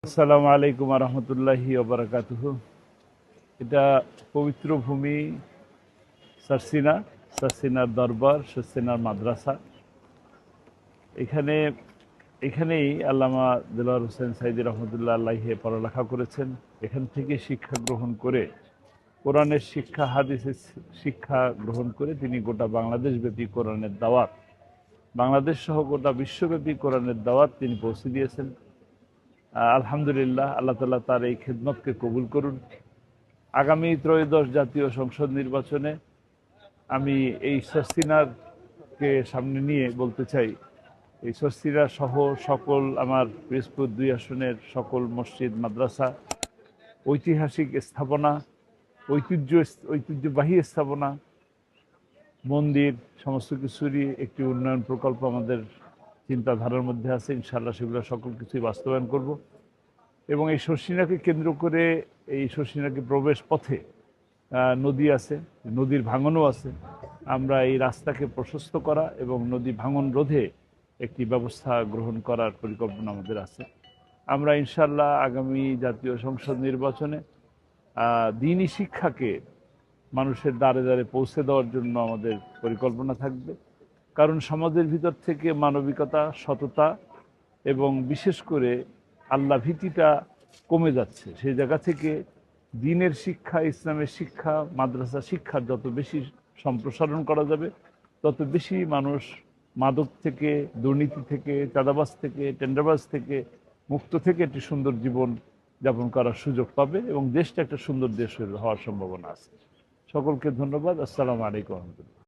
আসসালামু আলাইকুম রহমতুল্লাহি ওবরাকাতুহু। এটা পবিত্র ভূমি সারসিনা, সারসিনার দরবার, সারসিনার মাদ্রাসা। এখানে এখানেই আল্লামা দেলোয়ার হোসেন সাইদি রহমতুল্লাহ আলাইহি পড়ালেখা করেছেন। এখান থেকে শিক্ষা গ্রহণ করে, কোরআনের শিক্ষা, হাদিসের শিক্ষা গ্রহণ করে তিনি গোটা বাংলাদেশব্যাপী কোরআনের দাওয়াত, বাংলাদেশ সহ গোটা বিশ্বব্যাপী কোরআনের দাওয়াত তিনি পৌঁছে দিয়েছেন। আলহামদুলিল্লাহ, আল্লাহ তাআলা তার এই খেদমতকে কবুল করুন। আগামী ত্রয়োদশ জাতীয় সংসদ নির্বাচনে আমি এই সারসিনারকে সামনে নিয়ে বলতে চাই, এই সারসিনা সহ সকল আমার পিরোজপুর ২ আসনের সকল মসজিদ, মাদ্রাসা, ঐতিহাসিক স্থাপনা, ঐতিহ্যবাহী স্থাপনা, মন্দির, সমস্ত কিছুরই একটি উন্নয়ন প্রকল্প আমাদের চিন্তাধারার মধ্যে আছে। ইনশাআল্লাহ সেগুলো সকল কিছুই বাস্তবায়ন করব। এবং এই শর্ষিনাকে কেন্দ্র করে, এই শর্ষিনাকে প্রবেশ পথে নদী আছে, নদীর ভাঙনও আছে। আমরা এই রাস্তাকে প্রশস্ত করা এবং নদী ভাঙন রোধে একটি ব্যবস্থা গ্রহণ করার পরিকল্পনা আমাদের আছে। আমরা ইনশাআল্লাহ আগামী জাতীয় সংসদ নির্বাচনে দ্বীনি শিক্ষাকে মানুষের দ্বারে দ্বারে পৌঁছে দেওয়ার জন্য আমাদের পরিকল্পনা থাকবে। কারণ সমাজের ভিতর থেকে মানবিকতা, সততা এবং বিশেষ করে আল্লাহ ভীতিটা কমে যাচ্ছে। সেই জায়গা থেকে দ্বীনের শিক্ষা, ইসলামের শিক্ষা, মাদ্রাসা শিক্ষার যত বেশি সম্প্রসারণ করা যাবে, তত বেশি মানুষ মাদক থেকে, দুর্নীতি থেকে, চাঁদাবাজ থেকে, টেন্ডারবাজ থেকে মুক্ত থেকে একটি সুন্দর জীবন যাপন করার সুযোগ পাবে এবং দেশটা একটা সুন্দর দেশ হওয়ার সম্ভাবনা আছে। সকলকে ধন্যবাদ। আসসালামু আলাইকুম রহমতুল্লাহ।